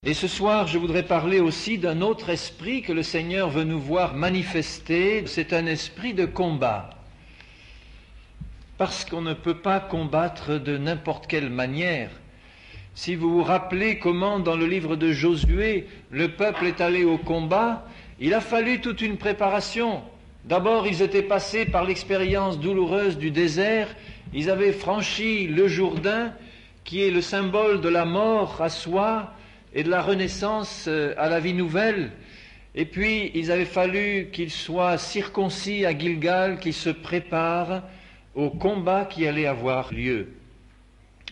Et ce soir, je voudrais parler aussi d'un autre esprit que le Seigneur veut nous voir manifester. C'est un esprit de combat. Parce qu'on ne peut pas combattre de n'importe quelle manière. Si vous vous rappelez comment, dans le livre de Josué, le peuple est allé au combat, il a fallu toute une préparation. D'abord, ils étaient passés par l'expérience douloureuse du désert. Ils avaient franchi le Jourdain, qui est le symbole de la mort à soi et de la renaissance à la vie nouvelle. Et puis, il avait fallu qu'ils soient circoncis à Gilgal, qu'ils se préparent au combat qui allait avoir lieu.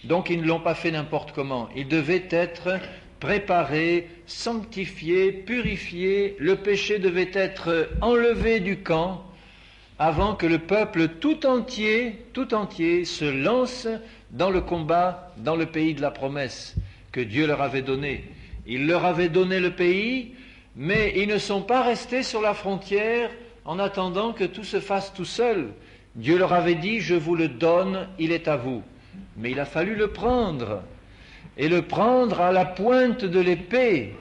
Donc, ils ne l'ont pas fait n'importe comment. Ils devaient être préparés, sanctifiés, purifiés. Le péché devait être enlevé du camp avant que le peuple tout entier se lance dans le combat, dans le pays de la promesse que Dieu leur avait donné. Il leur avait donné le pays, mais ils ne sont pas restés sur la frontière en attendant que tout se fasse tout seul. Dieu leur avait dit, je vous le donne, il est à vous. Mais il a fallu le prendre, et le prendre à la pointe de l'épée.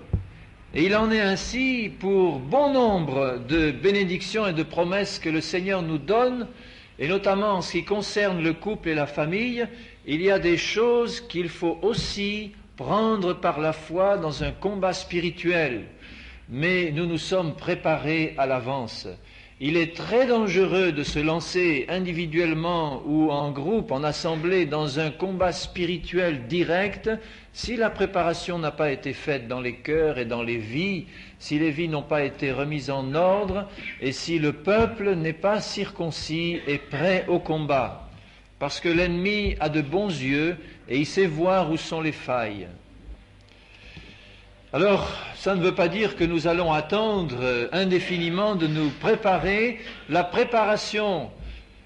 Et il en est ainsi pour bon nombre de bénédictions et de promesses que le Seigneur nous donne, et notamment en ce qui concerne le couple et la famille. Il y a des choses qu'il faut aussi prendre par la foi dans un combat spirituel. Mais nous nous sommes préparés à l'avance. Il est très dangereux de se lancer individuellement ou en groupe, en assemblée, dans un combat spirituel direct si la préparation n'a pas été faite dans les cœurs et dans les vies, si les vies n'ont pas été remises en ordre et si le peuple n'est pas circoncis et prêt au combat. Parce que l'ennemi a de bons yeux et il sait voir où sont les failles. Alors, ça ne veut pas dire que nous allons attendre indéfiniment de nous préparer. La préparation,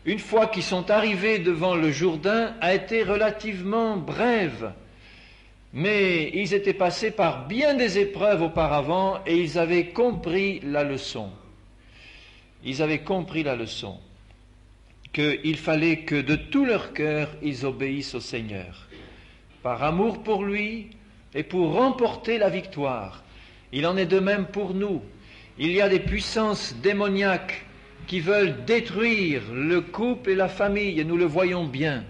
une fois qu'ils sont arrivés devant le Jourdain, a été relativement brève. Mais ils étaient passés par bien des épreuves auparavant et ils avaient compris la leçon. Ils avaient compris la leçon. Qu'il fallait que de tout leur cœur, ils obéissent au Seigneur. Par amour pour lui, et pour remporter la victoire. Il en est de même pour nous. Il y a des puissances démoniaques qui veulent détruire le couple et la famille, et nous le voyons bien.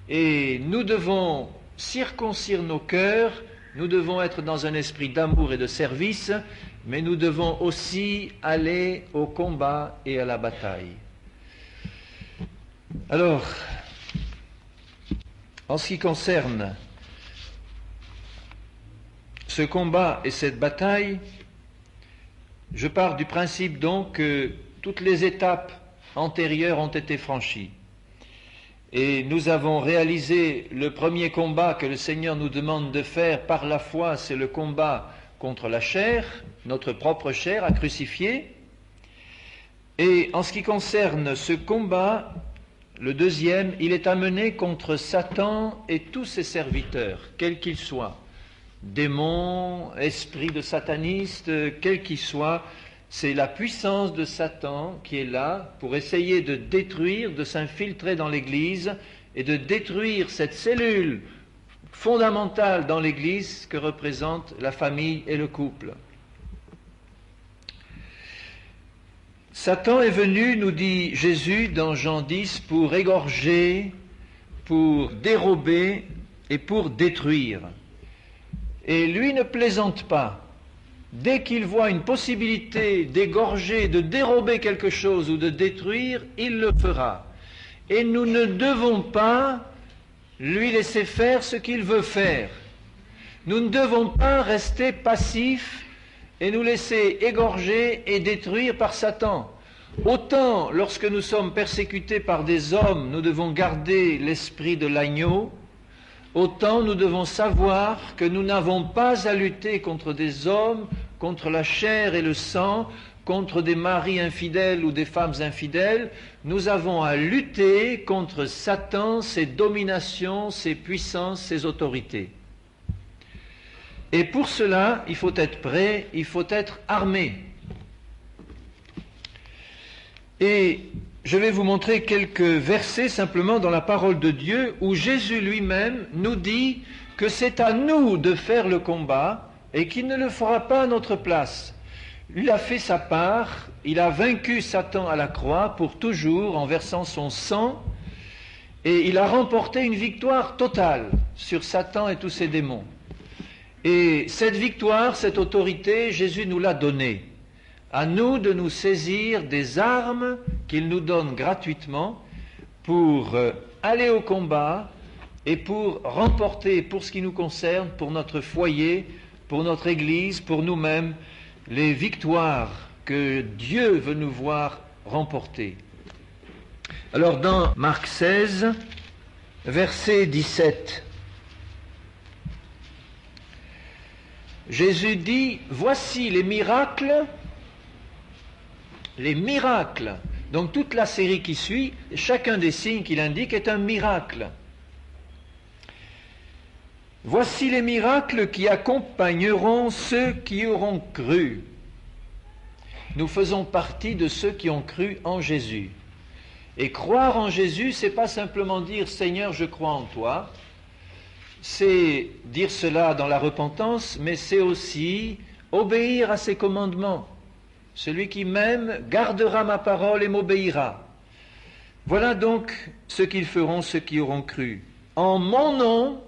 Et nous devons circoncire nos cœurs, nous devons être dans un esprit d'amour et de service, mais nous devons aussi aller au combat et à la bataille. Alors, en ce qui concerne ce combat et cette bataille, je pars du principe donc que toutes les étapes antérieures ont été franchies. Et nous avons réalisé le premier combat que le Seigneur nous demande de faire par la foi, c'est le combat contre la chair, notre propre chair à crucifier. Et en ce qui concerne ce combat, le deuxième, il est amené contre Satan et tous ses serviteurs, quels qu'ils soient. Démons, esprits de satanistes, quels qu'ils soient, c'est la puissance de Satan qui est là pour essayer de détruire, de s'infiltrer dans l'Église et de détruire cette cellule fondamentale dans l'Église que représente la famille et le couple. Satan est venu, nous dit Jésus dans Jean 10, pour égorger, pour dérober et pour détruire. Et lui ne plaisante pas. Dès qu'il voit une possibilité d'égorger, de dérober quelque chose ou de détruire, il le fera. Et nous ne devons pas lui laisser faire ce qu'il veut faire. Nous ne devons pas rester passifs et nous laisser égorger et détruire par Satan. Autant lorsque nous sommes persécutés par des hommes, nous devons garder l'esprit de l'agneau, autant nous devons savoir que nous n'avons pas à lutter contre des hommes, contre la chair et le sang, contre des maris infidèles ou des femmes infidèles. Nous avons à lutter contre Satan, ses dominations, ses puissances, ses autorités. Et pour cela, il faut être prêt, il faut être armé. Et je vais vous montrer quelques versets simplement dans la parole de Dieu où Jésus lui-même nous dit que c'est à nous de faire le combat et qu'il ne le fera pas à notre place. Il a fait sa part, il a vaincu Satan à la croix pour toujours en versant son sang, et il a remporté une victoire totale sur Satan et tous ses démons. Et cette victoire, cette autorité, Jésus nous l'a donnée. À nous de nous saisir des armes qu'il nous donne gratuitement pour aller au combat et pour remporter, pour ce qui nous concerne, pour notre foyer, pour notre Église, pour nous-mêmes, les victoires que Dieu veut nous voir remporter. Alors dans Marc 16, verset 17, Jésus dit, voici les miracles, donc toute la série qui suit, chacun des signes qu'il indique est un miracle. Voici les miracles qui accompagneront ceux qui auront cru. Nous faisons partie de ceux qui ont cru en Jésus. Et croire en Jésus, c'est pas simplement dire « Seigneur, je crois en toi », c'est dire cela dans la repentance, mais c'est aussi obéir à ses commandements. Celui qui m'aime gardera ma parole et m'obéira. Voilà donc ce qu'ils feront, ceux qui auront cru. En mon nom,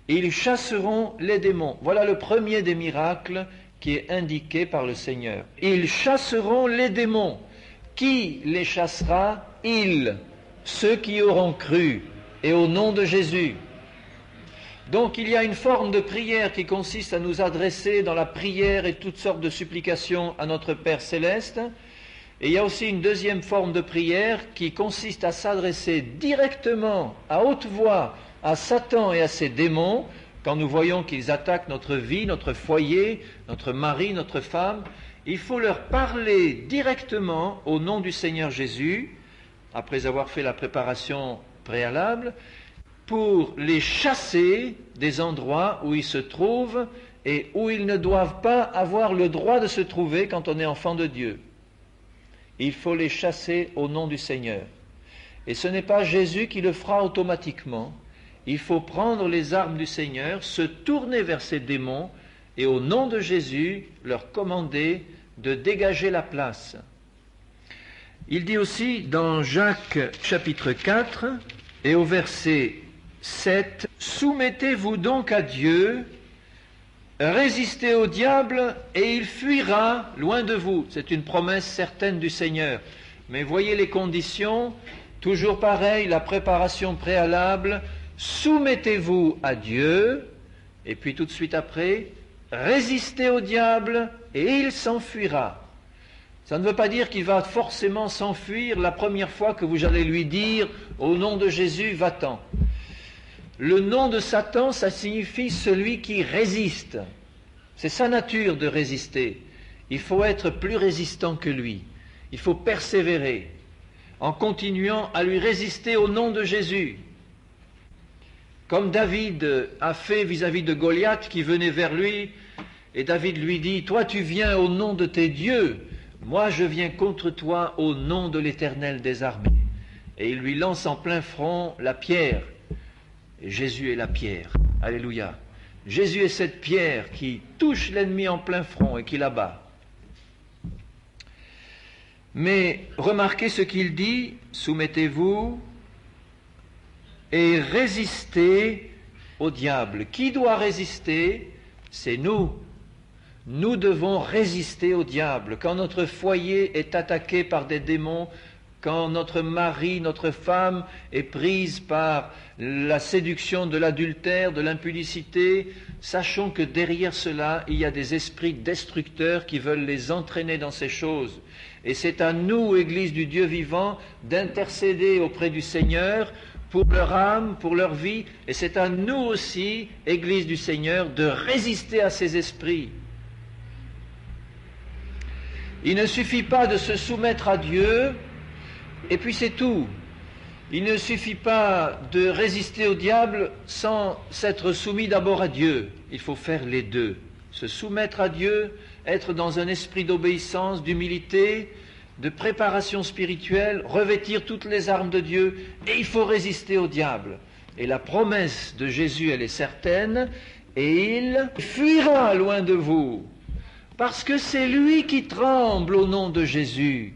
ils chasseront les démons. Voilà le premier des miracles qui est indiqué par le Seigneur. Ils chasseront les démons. Qui les chassera? Ils, ceux qui auront cru, et au nom de Jésus. Donc il y a une forme de prière qui consiste à nous adresser dans la prière et toutes sortes de supplications à notre Père Céleste. Et il y a aussi une deuxième forme de prière qui consiste à s'adresser directement, à haute voix, à Satan et à ses démons, quand nous voyons qu'ils attaquent notre vie, notre foyer, notre mari, notre femme. Il faut leur parler directement au nom du Seigneur Jésus, après avoir fait la préparation préalable, pour les chasser des endroits où ils se trouvent et où ils ne doivent pas avoir le droit de se trouver quand on est enfant de Dieu. Il faut les chasser au nom du Seigneur. Et ce n'est pas Jésus qui le fera automatiquement. Il faut prendre les armes du Seigneur, se tourner vers ces démons et au nom de Jésus leur commander de dégager la place. Il dit aussi dans Jacques chapitre 4 et au verset 7, « Soumettez-vous donc à Dieu, résistez au diable et il fuira loin de vous. » C'est une promesse certaine du Seigneur. Mais voyez les conditions, toujours pareil, la préparation préalable, soumettez-vous à Dieu, et puis tout de suite après, résistez au diable et il s'enfuira. Ça ne veut pas dire qu'il va forcément s'enfuir la première fois que vous allez lui dire « Au nom de Jésus, va-t'en ». Le nom de Satan, ça signifie celui qui résiste. C'est sa nature de résister. Il faut être plus résistant que lui. Il faut persévérer en continuant à lui résister au nom de Jésus. Comme David a fait vis-à-vis de Goliath qui venait vers lui, et David lui dit « Toi tu viens au nom de tes dieux, moi je viens contre toi au nom de l'Éternel des armées. » Et il lui lance en plein front la pierre. Et Jésus est la pierre. Alléluia. Jésus est cette pierre qui touche l'ennemi en plein front et qui l'abat. Mais remarquez ce qu'il dit, soumettez-vous et résistez au diable. Qui doit résister? C'est nous. Nous devons résister au diable. Quand notre foyer est attaqué par des démons, quand notre mari, notre femme est prise par la séduction de l'adultère, de l'impudicité, sachons que derrière cela, il y a des esprits destructeurs qui veulent les entraîner dans ces choses. Et c'est à nous, Église du Dieu vivant, d'intercéder auprès du Seigneur pour leur âme, pour leur vie. Et c'est à nous aussi, Église du Seigneur, de résister à ces esprits. Il ne suffit pas de se soumettre à Dieu, et puis c'est tout. Il ne suffit pas de résister au diable sans s'être soumis d'abord à Dieu. Il faut faire les deux. Se soumettre à Dieu, être dans un esprit d'obéissance, d'humilité, de préparation spirituelle, revêtir toutes les armes de Dieu, et il faut résister au diable. Et la promesse de Jésus, elle est certaine, et il fuira loin de vous, parce que c'est lui qui tremble au nom de Jésus.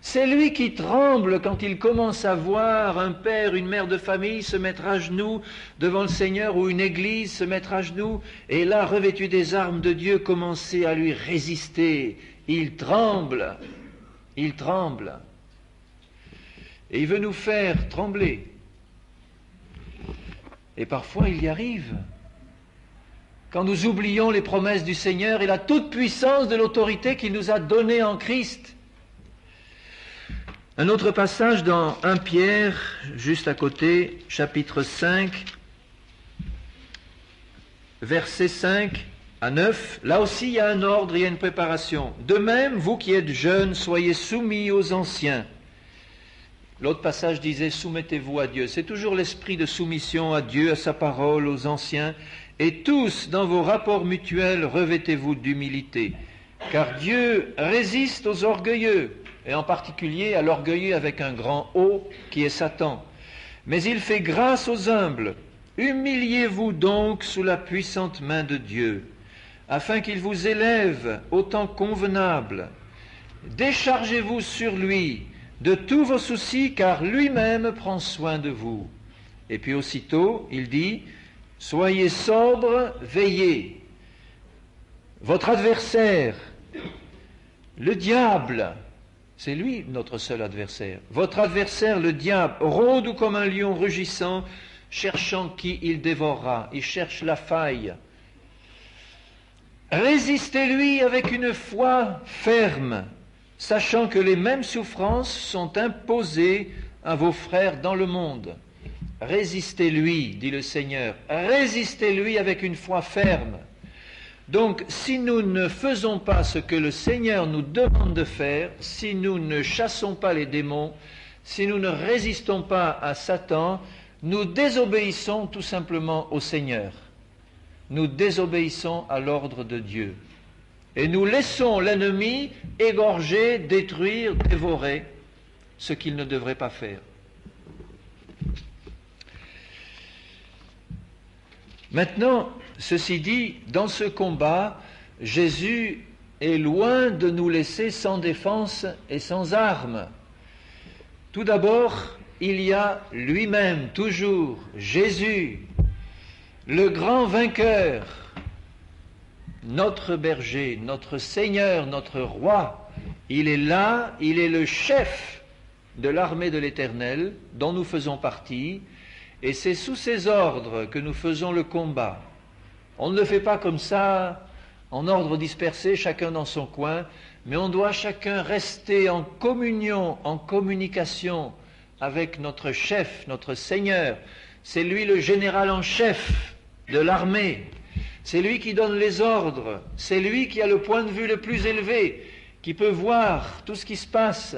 C'est lui qui tremble quand il commence à voir un père, une mère de famille se mettre à genoux devant le Seigneur ou une église se mettre à genoux et là, revêtu des armes de Dieu, commencer à lui résister. Il tremble, il tremble. Et il veut nous faire trembler. Et parfois, il y arrive. Quand nous oublions les promesses du Seigneur et la toute-puissance de l'autorité qu'il nous a donnée en Christ. Un autre passage dans 1 Pierre, juste à côté, chapitre 5, versets 5 à 9. Là aussi, il y a un ordre, il y a une préparation. De même, vous qui êtes jeunes, soyez soumis aux anciens. L'autre passage disait, soumettez-vous à Dieu. C'est toujours l'esprit de soumission à Dieu, à sa parole, aux anciens. Et tous, dans vos rapports mutuels, revêtez-vous d'humilité. Car Dieu résiste aux orgueilleux, et en particulier à l'orgueilleux avec un grand O, qui est Satan. Mais il fait grâce aux humbles. Humiliez-vous donc sous la puissante main de Dieu, afin qu'il vous élève au temps convenable. Déchargez-vous sur lui de tous vos soucis, car lui-même prend soin de vous. Et puis aussitôt, il dit, soyez sobres, veillez. Votre adversaire, le diable, c'est lui notre seul adversaire. Votre adversaire, le diable, rôde comme un lion rugissant, cherchant qui il dévorera. Il cherche la faille. Résistez-lui avec une foi ferme, sachant que les mêmes souffrances sont imposées à vos frères dans le monde. Résistez-lui, dit le Seigneur. Résistez-lui avec une foi ferme. Donc, si nous ne faisons pas ce que le Seigneur nous demande de faire, si nous ne chassons pas les démons, si nous ne résistons pas à Satan, nous désobéissons tout simplement au Seigneur. Nous désobéissons à l'ordre de Dieu. Et nous laissons l'ennemi égorger, détruire, dévorer ce qu'il ne devrait pas faire. Maintenant, ceci dit, dans ce combat, Jésus est loin de nous laisser sans défense et sans armes. Tout d'abord, il y a lui-même, toujours, Jésus, le grand vainqueur, notre berger, notre Seigneur, notre roi. Il est là, il est le chef de l'armée de l'Éternel, dont nous faisons partie, et c'est sous ses ordres que nous faisons le combat. On ne le fait pas comme ça, en ordre dispersé, chacun dans son coin, mais on doit chacun rester en communion, en communication avec notre chef, notre Seigneur. C'est lui le général en chef de l'armée. C'est lui qui donne les ordres. C'est lui qui a le point de vue le plus élevé, qui peut voir tout ce qui se passe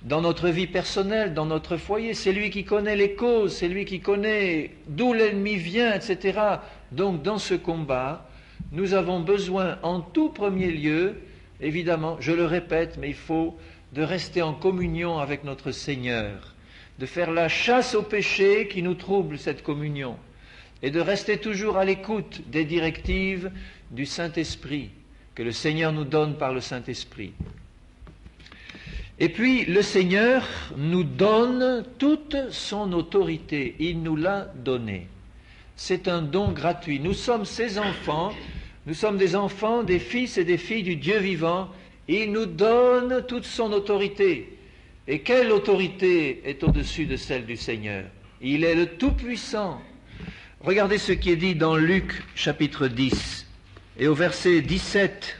dans notre vie personnelle, dans notre foyer. C'est lui qui connaît les causes, c'est lui qui connaît d'où l'ennemi vient, etc. Donc dans ce combat, nous avons besoin en tout premier lieu, évidemment, je le répète, mais il faut de rester en communion avec notre Seigneur, de faire la chasse au péché qui nous trouble cette communion, et de rester toujours à l'écoute des directives du Saint-Esprit, que le Seigneur nous donne par le Saint-Esprit. Et puis, le Seigneur nous donne toute son autorité. Il nous l'a donnée. C'est un don gratuit. Nous sommes ses enfants. Nous sommes des enfants, des fils et des filles du Dieu vivant. Il nous donne toute son autorité. Et quelle autorité est au-dessus de celle du Seigneur? Il est le Tout-Puissant. Regardez ce qui est dit dans Luc chapitre 10 et au verset 17.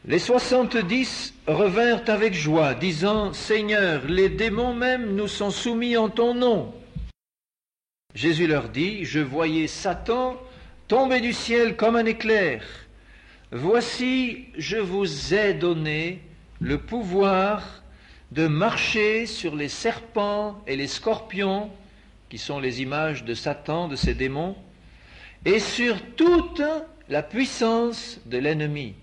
Les 70 revinrent avec joie, disant, « Seigneur, les démons même nous sont soumis en ton nom. » Jésus leur dit, « Je voyais Satan tomber du ciel comme un éclair. Voici, je vous ai donné le pouvoir de marcher sur les serpents et les scorpions, qui sont les images de Satan, de ses démons, et sur toute la puissance de l'ennemi.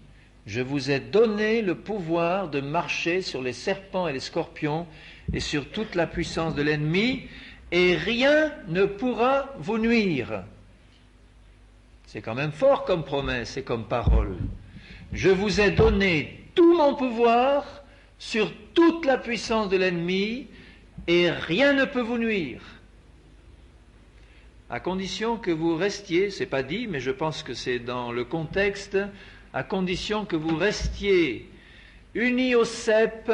Je vous ai donné le pouvoir de marcher sur les serpents et les scorpions et sur toute la puissance de l'ennemi, et rien ne pourra vous nuire. C'est quand même fort comme promesse et comme parole. Je vous ai donné tout mon pouvoir sur toute la puissance de l'ennemi et rien ne peut vous nuire. À condition que vous restiez, c'est pas dit, mais je pense que c'est dans le contexte, à condition que vous restiez unis au cep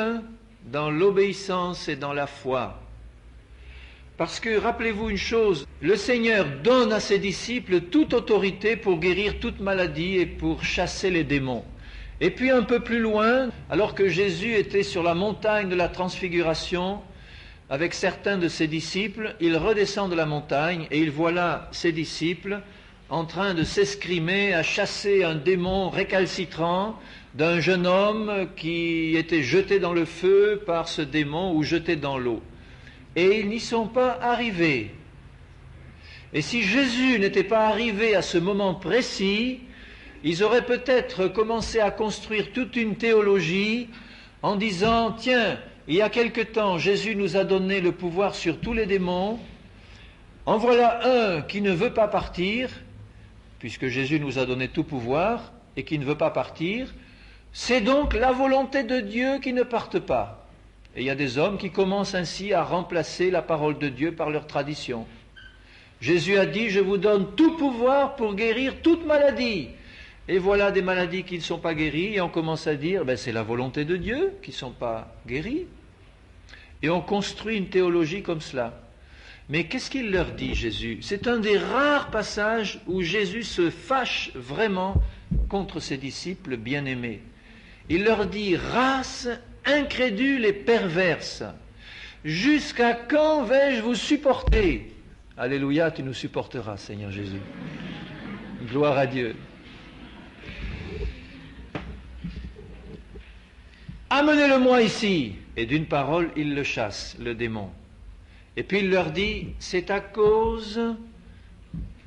dans l'obéissance et dans la foi. Parce que, rappelez-vous une chose, le Seigneur donne à ses disciples toute autorité pour guérir toute maladie et pour chasser les démons. Et puis un peu plus loin, alors que Jésus était sur la montagne de la transfiguration, avec certains de ses disciples, il redescend de la montagne et il voit là ses disciples en train de s'escrimer à chasser un démon récalcitrant d'un jeune homme qui était jeté dans le feu par ce démon ou jeté dans l'eau. Et ils n'y sont pas arrivés. Et si Jésus n'était pas arrivé à ce moment précis, ils auraient peut-être commencé à construire toute une théologie en disant, tiens, il y a quelque temps, Jésus nous a donné le pouvoir sur tous les démons, en voilà un qui ne veut pas partir, puisque Jésus nous a donné tout pouvoir et qui ne veut pas partir, c'est donc la volonté de Dieu qui ne parte pas. Et il y a des hommes qui commencent ainsi à remplacer la parole de Dieu par leur tradition. Jésus a dit, je vous donne tout pouvoir pour guérir toute maladie. Et voilà des maladies qui ne sont pas guéries, et on commence à dire, c'est la volonté de Dieu qui ne sont pas guéries. Et on construit une théologie comme cela. Mais qu'est-ce qu'il leur dit, Jésus? C'est un des rares passages où Jésus se fâche vraiment contre ses disciples bien-aimés. Il leur dit, race incrédule et perverse, jusqu'à quand vais-je vous supporter? Alléluia, tu nous supporteras, Seigneur Jésus. Gloire à Dieu. Amenez-le-moi ici. Et d'une parole, il le chasse, le démon. Et puis il leur dit, c'est à cause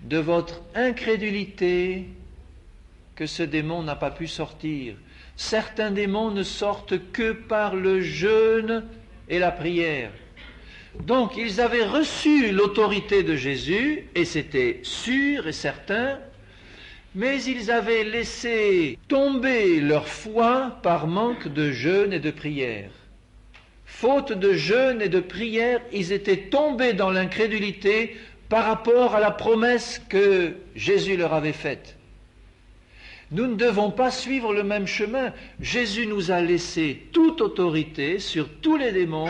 de votre incrédulité que ce démon n'a pas pu sortir. Certains démons ne sortent que par le jeûne et la prière. Donc ils avaient reçu l'autorité de Jésus, et c'était sûr et certain, mais ils avaient laissé tomber leur foi par manque de jeûne et de prière. Faute de jeûne et de prière, ils étaient tombés dans l'incrédulité par rapport à la promesse que Jésus leur avait faite. Nous ne devons pas suivre le même chemin. Jésus nous a laissé toute autorité sur tous les démons,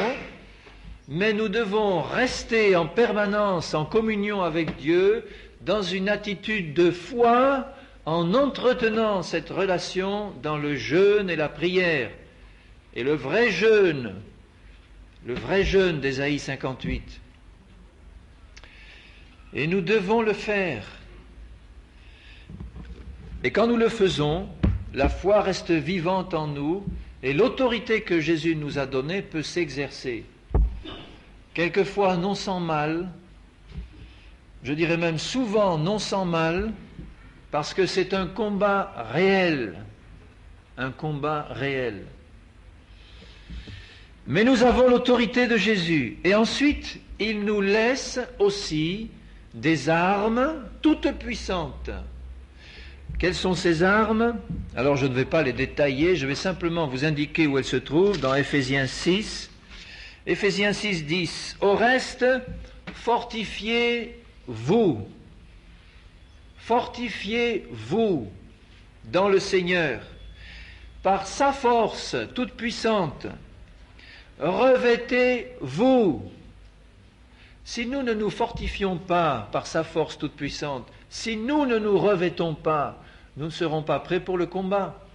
mais nous devons rester en permanence en communion avec Dieu, dans une attitude de foi, en entretenant cette relation dans le jeûne et la prière. Et le vrai jeûne d'Ésaïe 58. Et nous devons le faire. Et quand nous le faisons, la foi reste vivante en nous et l'autorité que Jésus nous a donnée peut s'exercer. Quelquefois non sans mal, je dirais même souvent non sans mal, parce que c'est un combat réel. Un combat réel. Mais nous avons l'autorité de Jésus. Et ensuite, il nous laisse aussi des armes toutes puissantes. Quelles sont ces armes? Alors je ne vais pas les détailler, je vais simplement vous indiquer où elles se trouvent dans Éphésiens 6. Éphésiens 6, 10. Au reste, fortifiez-vous. Fortifiez-vous dans le Seigneur. Par sa force toute puissante, revêtez-vous. Si nous ne nous fortifions pas par sa force toute puissante, si nous ne nous revêtons pas, nous ne serons pas prêts pour le combat.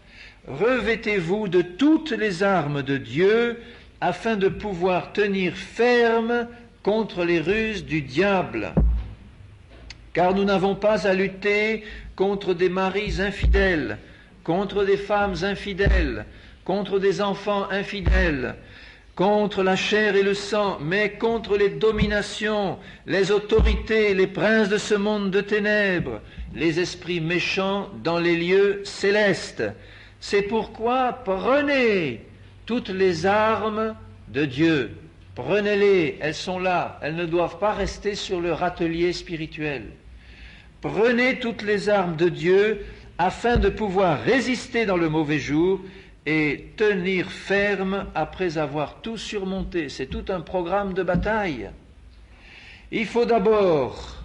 Revêtez-vous de toutes les armes de Dieu afin de pouvoir tenir ferme contre les ruses du diable. Car nous n'avons pas à lutter contre des maris infidèles, contre des femmes infidèles, contre des enfants infidèles, contre la chair et le sang, mais contre les dominations, les autorités, les princes de ce monde de ténèbres, les esprits méchants dans les lieux célestes. C'est pourquoi prenez toutes les armes de Dieu. Prenez-les, elles sont là, elles ne doivent pas rester sur le râtelier spirituel. Prenez toutes les armes de Dieu afin de pouvoir résister dans le mauvais jour et tenir ferme après avoir tout surmonté. C'est tout un programme de bataille. Il faut d'abord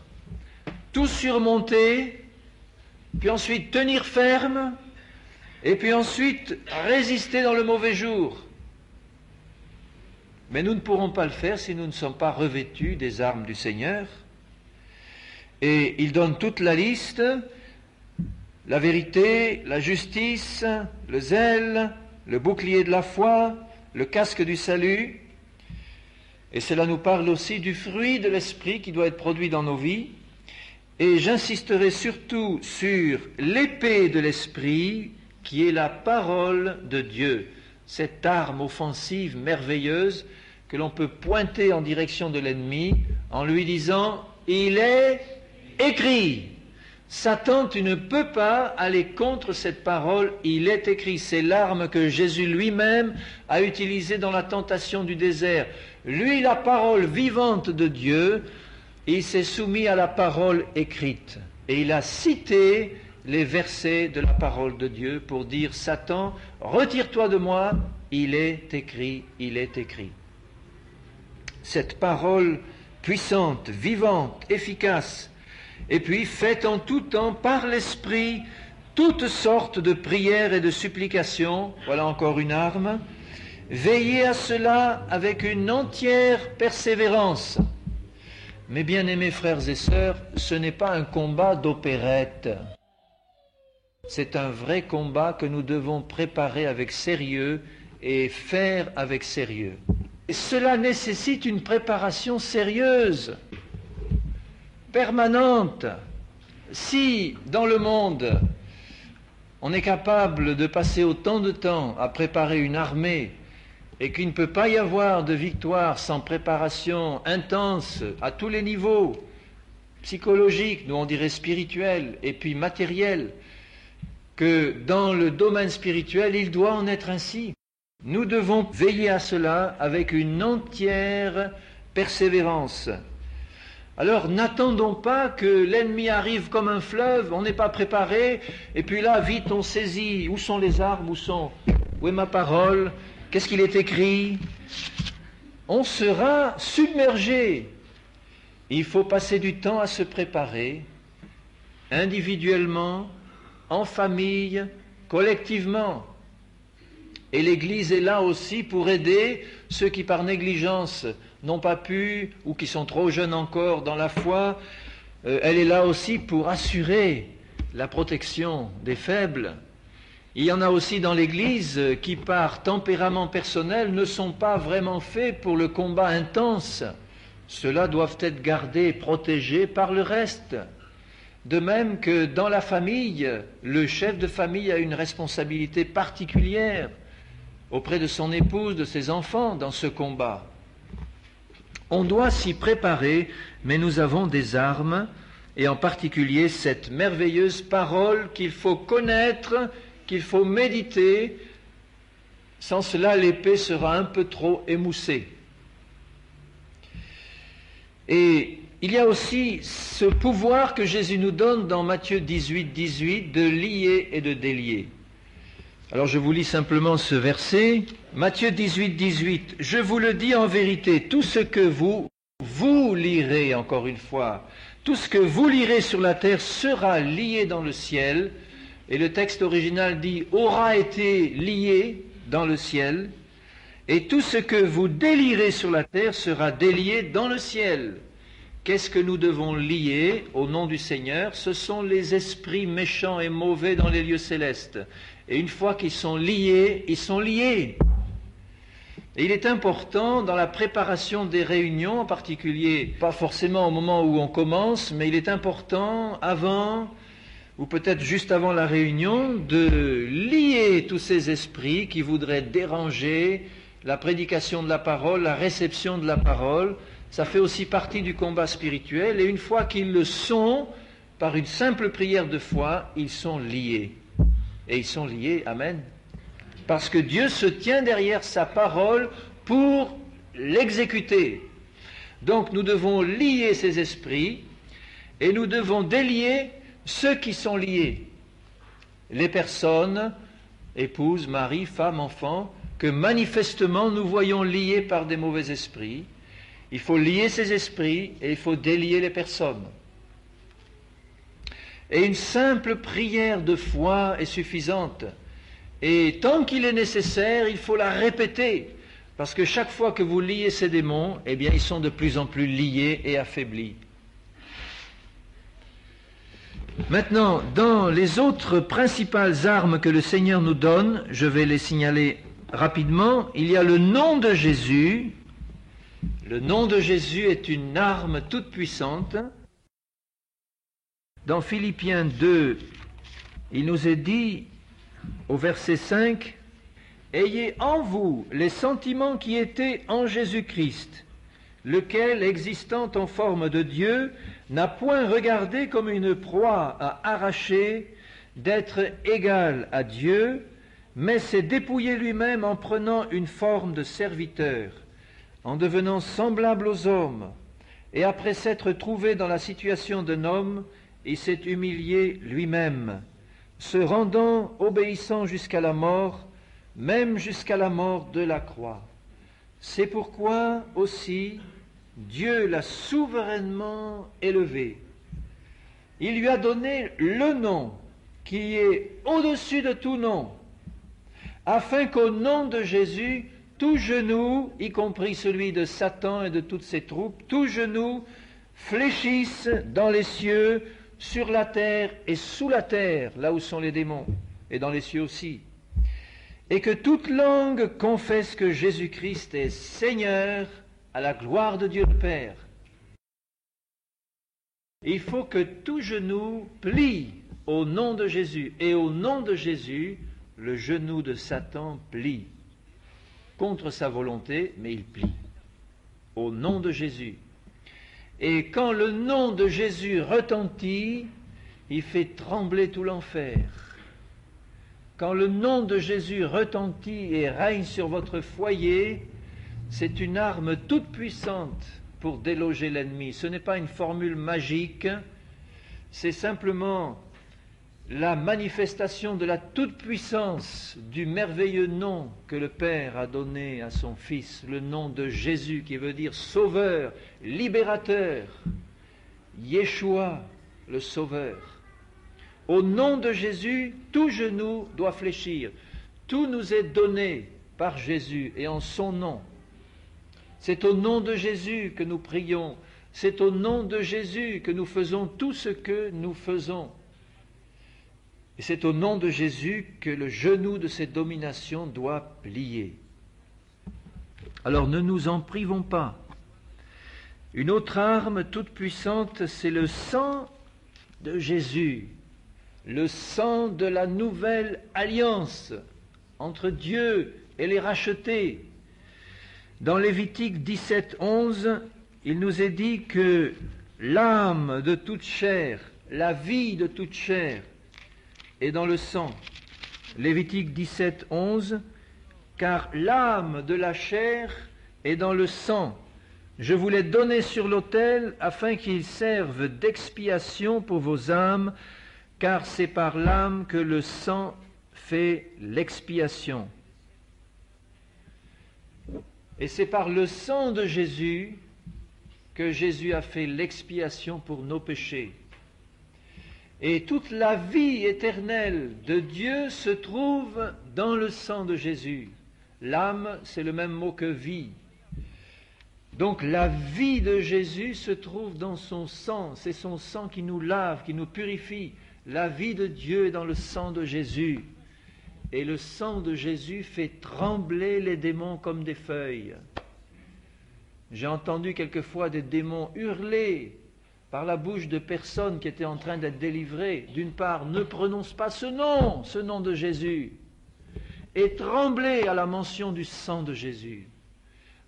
tout surmonter, puis ensuite tenir ferme, et puis ensuite résister dans le mauvais jour. Mais nous ne pourrons pas le faire si nous ne sommes pas revêtus des armes du Seigneur. Et il donne toute la liste: la vérité, la justice, le zèle, le bouclier de la foi, le casque du salut. Et cela nous parle aussi du fruit de l'esprit qui doit être produit dans nos vies. Et j'insisterai surtout sur l'épée de l'esprit, qui est la parole de Dieu, cette arme offensive merveilleuse que l'on peut pointer en direction de l'ennemi en lui disant « Il est écrit ». Satan, tu ne peux pas aller contre cette parole, il est écrit. C'est l'arme que Jésus lui-même a utilisée dans la tentation du désert. Lui, la parole vivante de Dieu, il s'est soumis à la parole écrite. Et il a cité les versets de la parole de Dieu pour dire « Satan, retire-toi de moi, il est écrit, il est écrit ». Cette parole puissante, vivante, efficace, et puis faites en tout temps par l'Esprit toutes sortes de prières et de supplications, voilà encore une arme. Veillez à cela avec une entière persévérance. Mes bien-aimés frères et sœurs, ce n'est pas un combat d'opérette. C'est un vrai combat que nous devons préparer avec sérieux et faire avec sérieux. Et cela nécessite une préparation sérieuse, permanente. Si, dans le monde, on est capable de passer autant de temps à préparer une armée et qu'il ne peut pas y avoir de victoire sans préparation intense à tous les niveaux, psychologiques, nous on dirait spirituel, et puis matériel, que dans le domaine spirituel, il doit en être ainsi. Nous devons veiller à cela avec une entière persévérance. Alors n'attendons pas que l'ennemi arrive comme un fleuve, on n'est pas préparé, et puis là, vite, on saisit, où sont les armes, où est ma parole, qu'est-ce qu'il est écrit? On sera submergé. Il faut passer du temps à se préparer, individuellement, en famille, collectivement. Et l'Église est là aussi pour aider ceux qui par négligence n'ont pas pu ou qui sont trop jeunes encore dans la foi. Elle est là aussi pour assurer la protection des faibles. Il y en a aussi dans l'Église qui par tempérament personnel ne sont pas vraiment faits pour le combat intense. Ceux-là doivent être gardés et protégés par le reste. De même que dans la famille, le chef de famille a une responsabilité particulière auprès de son épouse, de ses enfants, dans ce combat. On doit s'y préparer, mais nous avons des armes, et en particulier cette merveilleuse parole qu'il faut connaître, qu'il faut méditer. Sans cela, l'épée sera un peu trop émoussée. Et il y a aussi ce pouvoir que Jésus nous donne dans Matthieu 18, 18, de lier et de délier. Alors je vous lis simplement ce verset, Matthieu 18, 18. « Je vous le dis en vérité, tout ce que vous lirez, encore une fois, tout ce que vous lirez sur la terre sera lié dans le ciel. » Et le texte original dit « aura été lié dans le ciel. » Et tout ce que vous délierez sur la terre sera délié dans le ciel. Qu'est-ce que nous devons lier au nom du Seigneur? Ce sont les esprits méchants et mauvais dans les lieux célestes. Et une fois qu'ils sont liés, ils sont liés. Et il est important dans la préparation des réunions, en particulier, pas forcément au moment où on commence, mais il est important avant, ou peut-être juste avant la réunion, de lier tous ces esprits qui voudraient déranger la prédication de la parole, la réception de la parole. Ça fait aussi partie du combat spirituel, et une fois qu'ils le sont, par une simple prière de foi, ils sont liés. Et ils sont liés, amen. Parce que Dieu se tient derrière sa parole pour l'exécuter. Donc nous devons lier ces esprits, Et nous devons délier ceux qui sont liés. Les personnes, épouses, maris, femmes, enfants, que manifestement nous voyons liés par des mauvais esprits. Il faut lier ces esprits et il faut délier les personnes. Et une simple prière de foi est suffisante. Et tant qu'il est nécessaire, il faut la répéter. Parce que chaque fois que vous liez ces démons, eh bien, ils sont de plus en plus liés et affaiblis. Maintenant, dans les autres principales armes que le Seigneur nous donne, je vais les signaler rapidement, il y a le nom de Jésus. Le nom de Jésus est une arme toute puissante. Dans Philippiens 2, il nous est dit, au verset 5, « Ayez en vous les sentiments qui étaient en Jésus-Christ, lequel, existant en forme de Dieu, n'a point regardé comme une proie à arracher d'être égal à Dieu, mais s'est dépouillé lui-même en prenant une forme de serviteur, en devenant semblable aux hommes, et après s'être trouvé dans la situation d'un homme, il s'est humilié lui-même, se rendant obéissant jusqu'à la mort, même jusqu'à la mort de la croix. C'est pourquoi aussi Dieu l'a souverainement élevé. Il lui a donné le nom qui est au-dessus de tout nom, afin qu'au nom de Jésus, tout genou, y compris celui de Satan et de toutes ses troupes, tout genou fléchisse dans les cieux, sur la terre et sous la terre, là où sont les démons, et dans les cieux aussi, et que toute langue confesse que Jésus-Christ est Seigneur, à la gloire de Dieu le Père. Il faut que tout genou plie au nom de Jésus, et au nom de Jésus, le genou de Satan plie, contre sa volonté, mais il plie, au nom de Jésus. Et quand le nom de Jésus retentit, il fait trembler tout l'enfer. Quand le nom de Jésus retentit et règne sur votre foyer, c'est une arme toute puissante pour déloger l'ennemi. Ce n'est pas une formule magique, c'est simplement la manifestation de la toute-puissance du merveilleux nom que le Père a donné à son Fils, le nom de Jésus qui veut dire Sauveur, Libérateur, Yeshua, le Sauveur. Au nom de Jésus, tout genou doit fléchir. Tout nous est donné par Jésus et en son nom. C'est au nom de Jésus que nous prions. C'est au nom de Jésus que nous faisons tout ce que nous faisons. Et c'est au nom de Jésus que le genou de cette domination doit plier. Alors ne nous en privons pas. Une autre arme toute puissante, c'est le sang de Jésus, le sang de la nouvelle alliance entre Dieu et les rachetés. Dans Lévitique 17, 11, il nous est dit que l'âme de toute chair, la vie de toute chair, est dans le sang. Lévitique 17, 11, car l'âme de la chair est dans le sang. Je vous l'ai donné sur l'autel afin qu'il serve d'expiation pour vos âmes, car c'est par l'âme que le sang fait l'expiation. Et c'est par le sang de Jésus que Jésus a fait l'expiation pour nos péchés. Et toute la vie éternelle de Dieu se trouve dans le sang de Jésus. L'âme, c'est le même mot que vie. Donc la vie de Jésus se trouve dans son sang. C'est son sang qui nous lave, qui nous purifie. La vie de Dieu est dans le sang de Jésus. Et le sang de Jésus fait trembler les démons comme des feuilles. J'ai entendu quelquefois des démons hurler par la bouche de personnes qui étaient en train d'être délivrées. D'une part, ne prononce pas ce nom de Jésus, et trembler à la mention du sang de Jésus.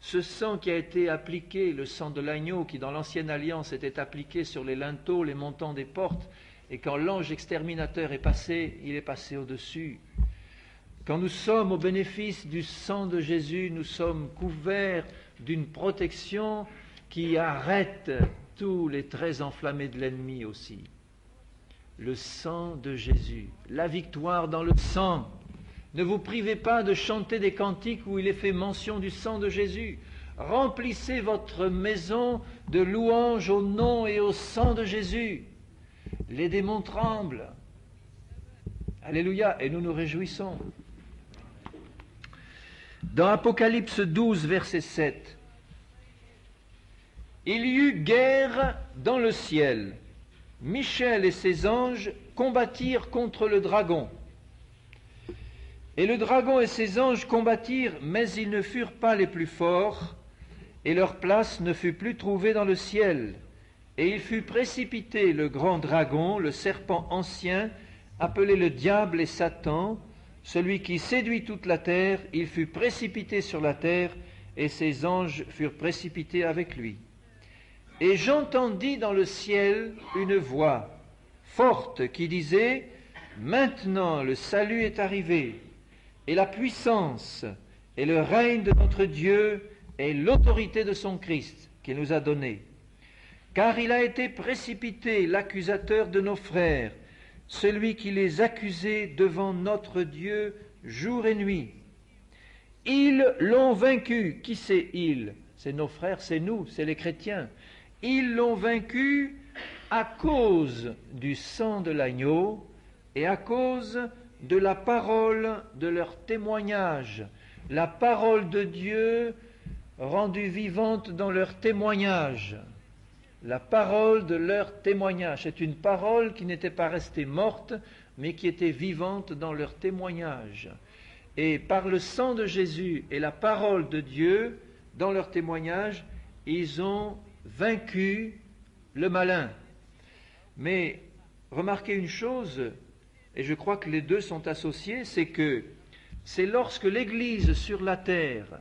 Ce sang qui a été appliqué, le sang de l'agneau qui dans l'ancienne alliance était appliqué sur les linteaux, les montants des portes, et quand l'ange exterminateur est passé, il est passé au-dessus. Quand nous sommes au bénéfice du sang de Jésus, nous sommes couverts d'une protection qui arrête tous les traits enflammés de l'ennemi aussi. Le sang de Jésus, la victoire dans le sang. Ne vous privez pas de chanter des cantiques où il est fait mention du sang de Jésus. Remplissez votre maison de louanges au nom et au sang de Jésus. Les démons tremblent. Alléluia, et nous nous réjouissons. Dans Apocalypse 12, verset 7, il y eut guerre dans le ciel. Michel et ses anges combattirent contre le dragon. Et le dragon et ses anges combattirent, mais ils ne furent pas les plus forts, et leur place ne fut plus trouvée dans le ciel. Et il fut précipité, le grand dragon, le serpent ancien, appelé le diable et Satan, celui qui séduit toute la terre, il fut précipité sur la terre, et ses anges furent précipités avec lui. Et j'entendis dans le ciel une voix forte qui disait, « Maintenant le salut est arrivé, et la puissance, et le règne de notre Dieu, et l'autorité de son Christ qu'il nous a donné. Car il a été précipité, l'accusateur de nos frères, celui qui les accusait devant notre Dieu jour et nuit. Ils l'ont vaincu. » Qui c'est ils? C'est nos frères, c'est nous, c'est les chrétiens. Ils l'ont vaincu à cause du sang de l'agneau et à cause de la parole de leur témoignage. La parole de Dieu rendue vivante dans leur témoignage. La parole de leur témoignage. C'est une parole qui n'était pas restée morte, mais qui était vivante dans leur témoignage. Et par le sang de Jésus et la parole de Dieu, dans leur témoignage, ils ont vaincu le malin. Mais remarquez une chose, et je crois que les deux sont associés, c'est que c'est lorsque l'Église sur la terre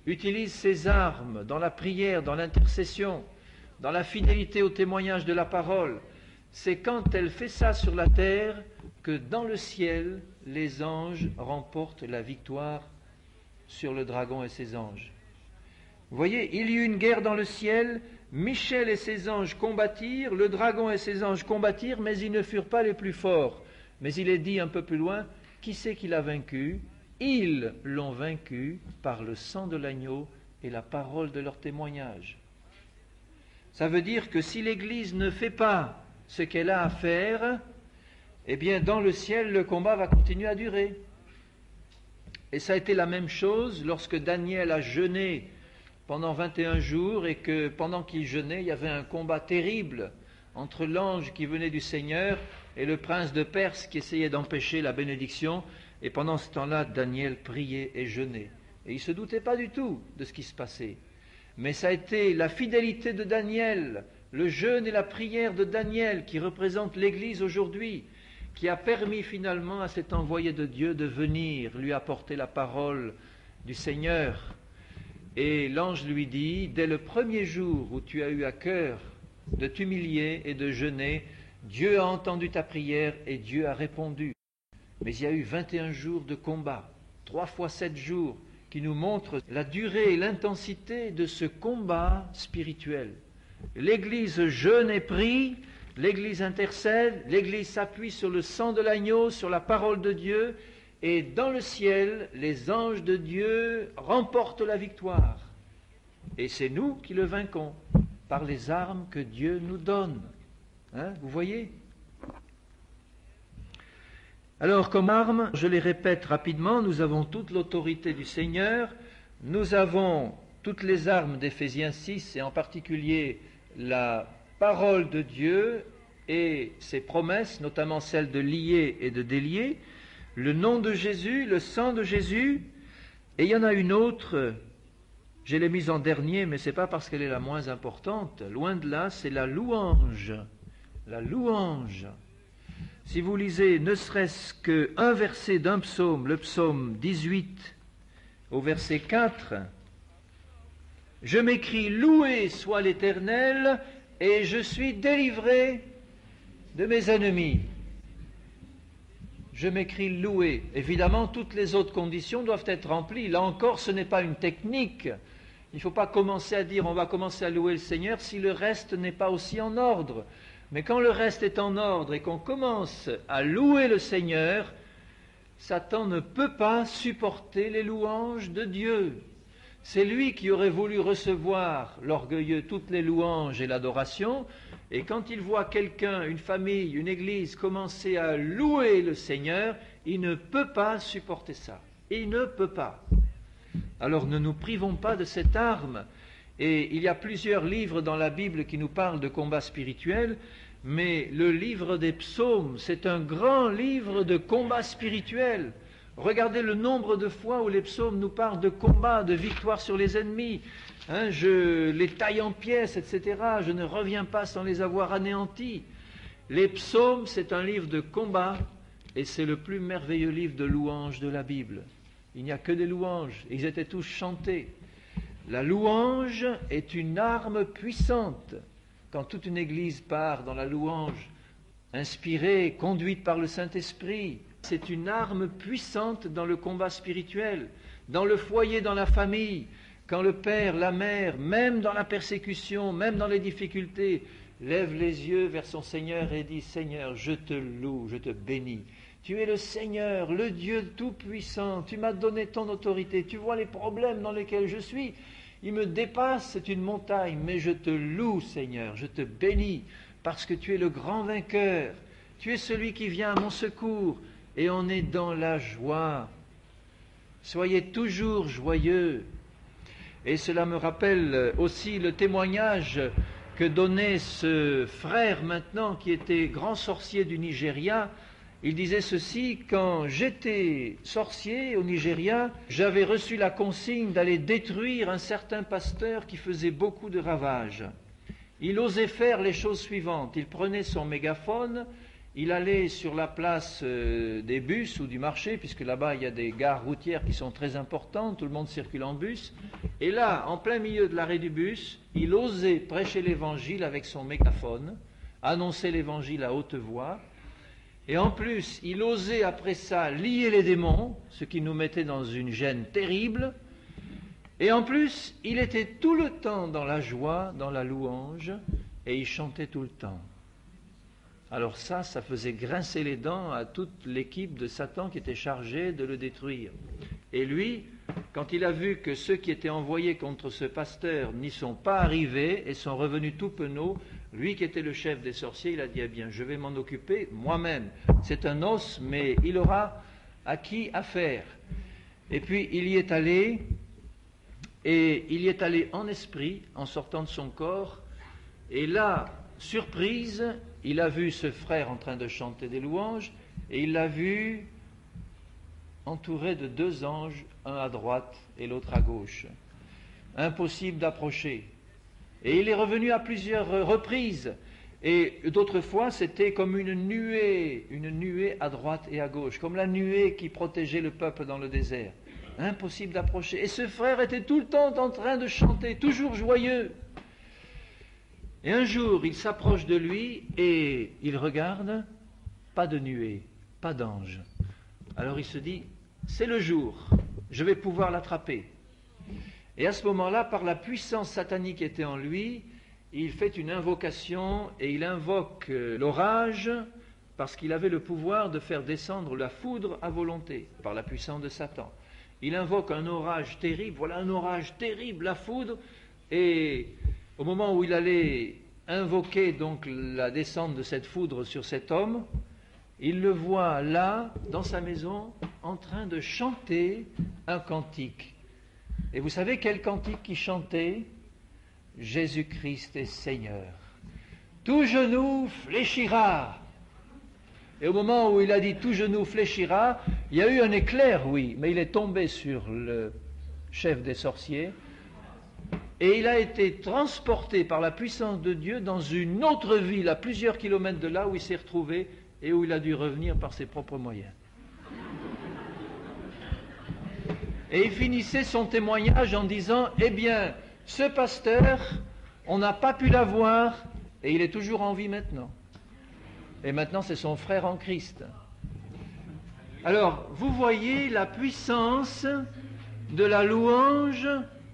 utilise ses armes dans la prière, dans l'intercession, dans la fidélité au témoignage de la parole, c'est quand elle fait ça sur la terre que dans le ciel, les anges remportent la victoire sur le dragon et ses anges. Vous voyez, il y eut une guerre dans le ciel, Michel et ses anges combattirent, le dragon et ses anges combattirent, mais ils ne furent pas les plus forts. Mais il est dit un peu plus loin, qui c'est qui l'a vaincu? Ils l'ont vaincu par le sang de l'agneau et la parole de leur témoignage. Ça veut dire que si l'Église ne fait pas ce qu'elle a à faire, eh bien dans le ciel, le combat va continuer à durer. Et ça a été la même chose lorsque Daniel a jeûné pendant 21 jours et que pendant qu'il jeûnait, il y avait un combat terrible entre l'ange qui venait du Seigneur et le prince de Perse qui essayait d'empêcher la bénédiction. Et pendant ce temps-là, Daniel priait et jeûnait. Et il ne se doutait pas du tout de ce qui se passait. Mais ça a été la fidélité de Daniel, le jeûne et la prière de Daniel qui représentent l'Église aujourd'hui, qui a permis finalement à cet envoyé de Dieu de venir lui apporter la parole du Seigneur. Et l'ange lui dit, dès le premier jour où tu as eu à cœur de t'humilier et de jeûner, Dieu a entendu ta prière et Dieu a répondu. Mais il y a eu 21 jours de combat, 3 fois 7 jours, qui nous montrent la durée et l'intensité de ce combat spirituel. L'Église jeûne et prie, l'Église intercède, l'Église s'appuie sur le sang de l'agneau, sur la parole de Dieu, et dans le ciel, les anges de Dieu remportent la victoire. Et c'est nous qui le vainquons, par les armes que Dieu nous donne. Hein, vous voyez ? Alors, comme armes, je les répète rapidement, nous avons toute l'autorité du Seigneur, nous avons toutes les armes d'Éphésiens 6, et en particulier la parole de Dieu et ses promesses, notamment celles de lier et de délier, le nom de Jésus, le sang de Jésus, et il y en a une autre, je l'ai mise en dernier, mais ce n'est pas parce qu'elle est la moins importante, loin de là, c'est la louange. La louange. Si vous lisez ne serait-ce qu'un verset d'un psaume, le psaume 18, au verset 4, « Je m'écrie, loué soit l'Éternel, et je suis délivré de mes ennemis. » Je m'écris loué. Évidemment, toutes les autres conditions doivent être remplies. Là encore, ce n'est pas une technique Il ne faut pas commencer à dire on va commencer à louer le Seigneur si le reste n'est pas aussi en ordre. Mais quand le reste est en ordre et qu'on commence à louer le Seigneur, Satan ne peut pas supporter les louanges de Dieu. C'est lui qui aurait voulu recevoir, l'orgueilleux, toutes les louanges et l'adoration. Et quand il voit quelqu'un, une famille, une église commencer à louer le Seigneur, il ne peut pas supporter ça. Il ne peut pas. Alors ne nous privons pas de cette arme. Et il y a plusieurs livres dans la Bible qui nous parlent de combat spirituel, mais le livre des psaumes, c'est un grand livre de combat spirituel. Regardez le nombre de fois où les psaumes nous parlent de combat, de victoire sur les ennemis. Je les taille en pièces, etc. Je ne reviens pas sans les avoir anéantis. Les psaumes, c'est un livre de combat et c'est le plus merveilleux livre de louanges de la Bible. Il n'y a que des louanges. Ils étaient tous chantés. La louange est une arme puissante. Quand toute une église part dans la louange, inspirée, conduite par le Saint-Esprit, c'est une arme puissante dans le combat spirituel, dans le foyer, dans la famille, quand le père, la mère, même dans la persécution, même dans les difficultés, lève les yeux vers son Seigneur et dit « Seigneur, je te loue, je te bénis. Tu es le Seigneur, le Dieu tout-puissant, tu m'as donné ton autorité, tu vois les problèmes dans lesquels je suis. Il me dépasse, c'est une montagne, mais je te loue, Seigneur, je te bénis, parce que tu es le grand vainqueur, tu es celui qui vient à mon secours, et on est dans la joie. Soyez toujours joyeux. » Et cela me rappelle aussi le témoignage que donnait ce frère maintenant, qui était grand sorcier du Nigeria. Il disait ceci: quand j'étais sorcier au Nigeria, j'avais reçu la consigne d'aller détruire un certain pasteur qui faisait beaucoup de ravages. Il osait faire les choses suivantes. Il prenait son mégaphone, il allait sur la place des bus ou du marché, puisque là-bas il y a des gares routières qui sont très importantes, tout le monde circule en bus, et là, en plein milieu de l'arrêt du bus, il osait prêcher l'évangile avec son mégaphone, annoncer l'évangile à haute voix. Et en plus, il osait après ça lier les démons, ce qui nous mettait dans une gêne terrible. Et en plus, il était tout le temps dans la joie, dans la louange, et il chantait tout le temps. Alors ça faisait grincer les dents à toute l'équipe de Satan qui était chargée de le détruire. Et lui, quand il a vu que ceux qui étaient envoyés contre ce pasteur n'y sont pas arrivés et sont revenus tout penauds, lui qui était le chef des sorciers, il a dit « Eh bien, je vais m'en occuper moi-même. C'est un os, mais il aura acquis affaire. » Et puis, il y est allé, et il y est allé en esprit, en sortant de son corps, et là, surprise, il a vu ce frère en train de chanter des louanges, et il l'a vu entouré de 2 anges, un à droite et l'autre à gauche. Impossible d'approcher. Et il est revenu à plusieurs reprises. Et d'autres fois, c'était comme une nuée à droite et à gauche, comme la nuée qui protégeait le peuple dans le désert. Impossible d'approcher. Et ce frère était tout le temps en train de chanter, toujours joyeux. Et un jour, il s'approche de lui et il regarde, pas de nuée, pas d'ange. Alors il se dit, c'est le jour, je vais pouvoir l'attraper. Et à ce moment-là, par la puissance satanique qui était en lui, il fait une invocation et il invoque l'orage parce qu'il avait le pouvoir de faire descendre la foudre à volonté par la puissance de Satan. Il invoque un orage terrible, voilà un orage terrible, la foudre, et au moment où il allait invoquer donc la descente de cette foudre sur cet homme, il le voit là, dans sa maison, en train de chanter un cantique. Et vous savez quel cantique qu'il chantait? Jésus-Christ est Seigneur. Tout genou fléchira. Et au moment où il a dit tout genou fléchira, il y a eu un éclair, oui, mais il est tombé sur le chef des sorciers et il a été transporté par la puissance de Dieu dans une autre ville à plusieurs kilomètres de là où il s'est retrouvé et où il a dû revenir par ses propres moyens. Et il finissait son témoignage en disant, eh bien, ce pasteur, on n'a pas pu l'avoir et il est toujours en vie maintenant. Et maintenant, c'est son frère en Christ. Alors, vous voyez la puissance de la louange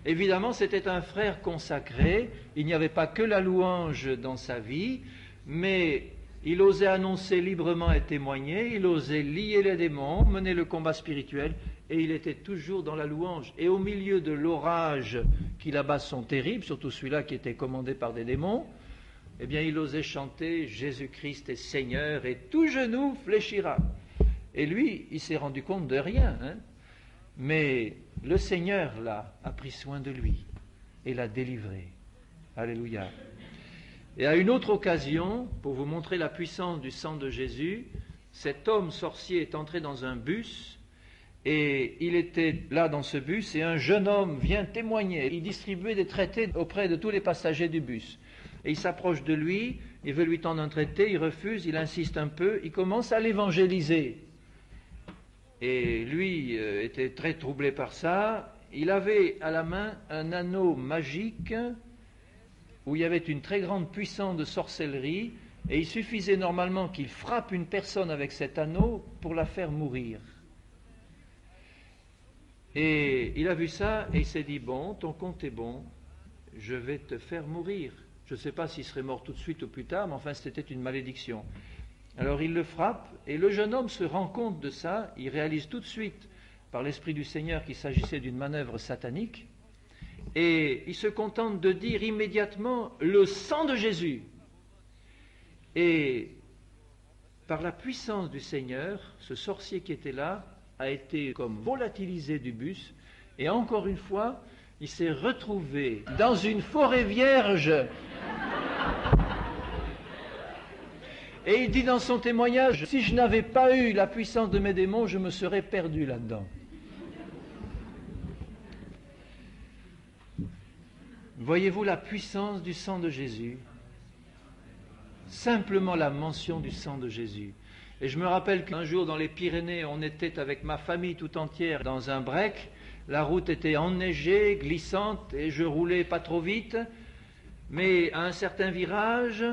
Évidemment, c'était un frère consacré, il n'y avait pas que la louange dans sa vie, mais il osait annoncer librement et témoigner, il osait lier les démons, mener le combat spirituel, et il était toujours dans la louange. Et au milieu de l'orage qui là-bas sont terribles, surtout celui-là qui était commandé par des démons, eh bien il osait chanter « Jésus-Christ est Seigneur et tout genou fléchira ». Et lui, il s'est rendu compte de rien, hein. Mais le Seigneur, là, a pris soin de lui et l'a délivré. Alléluia. Et à une autre occasion, pour vous montrer la puissance du sang de Jésus, cet homme sorcier est entré dans un bus et il était là dans ce bus et un jeune homme vient témoigner. Il distribuait des traités auprès de tous les passagers du bus. Et il s'approche de lui, il veut lui tendre un traité, il refuse, il insiste un peu, il commence à l'évangéliser. Et lui était très troublé par ça. Il avait à la main un anneau magique où il y avait une très grande puissance de sorcellerie et il suffisait normalement qu'il frappe une personne avec cet anneau pour la faire mourir. Et il a vu ça et il s'est dit, bon, ton compte est bon, je vais te faire mourir. Je ne sais pas s'il serait mort tout de suite ou plus tard, mais enfin c'était une malédiction. Alors il le frappe, et le jeune homme se rend compte de ça, il réalise tout de suite, par l'Esprit du Seigneur, qu'il s'agissait d'une manœuvre satanique, et il se contente de dire immédiatement « le sang de Jésus ». Et par la puissance du Seigneur, ce sorcier qui était là a été comme volatilisé du bus, et encore une fois, il s'est retrouvé dans une forêt vierge. Et il dit dans son témoignage, si je n'avais pas eu la puissance de mes démons, je me serais perdu là-dedans. Voyez-vous la puissance du sang de Jésus? Simplement la mention du sang de Jésus. Et je me rappelle qu'un jour dans les Pyrénées, on était avec ma famille tout entière dans un break. La route était enneigée, glissante, et je roulais pas trop vite. Mais à un certain virage,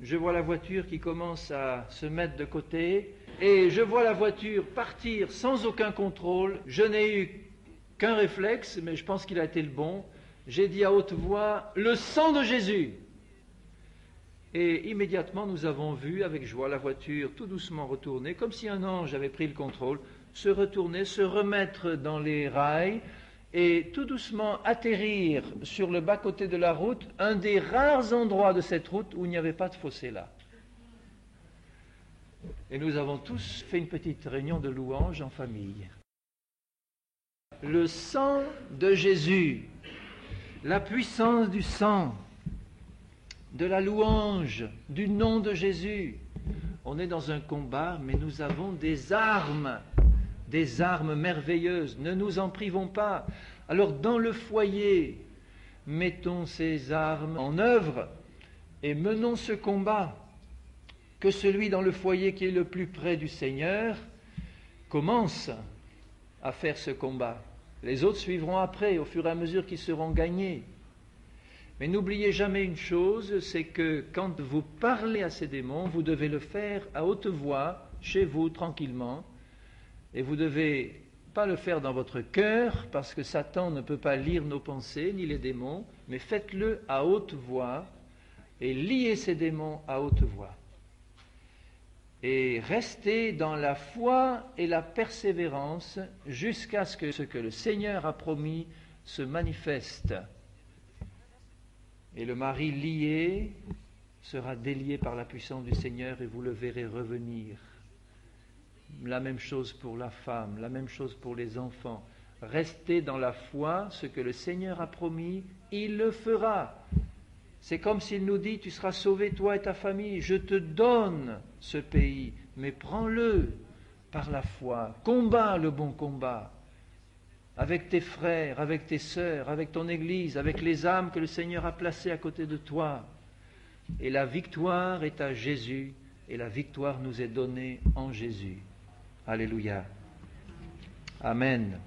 je vois la voiture qui commence à se mettre de côté et je vois la voiture partir sans aucun contrôle. Je n'ai eu qu'un réflexe, mais je pense qu'il a été le bon. J'ai dit à haute voix, « Le sang de Jésus !» Et immédiatement, nous avons vu avec joie la voiture tout doucement retourner, comme si un ange avait pris le contrôle, se retourner, se remettre dans les rails, et tout doucement atterrir sur le bas-côté de la route, un des rares endroits de cette route où il n'y avait pas de fossé là. Et nous avons tous fait une petite réunion de louanges en famille. Le sang de Jésus, la puissance du sang, de la louange, du nom de Jésus. On est dans un combat, mais nous avons des armes merveilleuses, ne nous en privons pas. Alors dans le foyer, mettons ces armes en œuvre et menons ce combat. Que celui dans le foyer qui est le plus près du Seigneur commence à faire ce combat. Les autres suivront après, au fur et à mesure qu'ils seront gagnés. Mais n'oubliez jamais une chose, c'est que quand vous parlez à ces démons, vous devez le faire à haute voix, chez vous, tranquillement. Et vous ne devez pas le faire dans votre cœur, parce que Satan ne peut pas lire nos pensées, ni les démons, mais faites-le à haute voix, et liez ces démons à haute voix. Et restez dans la foi et la persévérance, jusqu'à ce que le Seigneur a promis se manifeste. Et le mari lié sera délié par la puissance du Seigneur, et vous le verrez revenir. La même chose pour la femme, la même chose pour les enfants. Restez dans la foi, ce que le Seigneur a promis, il le fera. C'est comme s'il nous dit, tu seras sauvé toi et ta famille, je te donne ce pays, mais prends-le par la foi, combats le bon combat, avec tes frères, avec tes sœurs, avec ton Église, avec les âmes que le Seigneur a placées à côté de toi. Et la victoire est à Jésus, et la victoire nous est donnée en Jésus. Alléluia. Amen.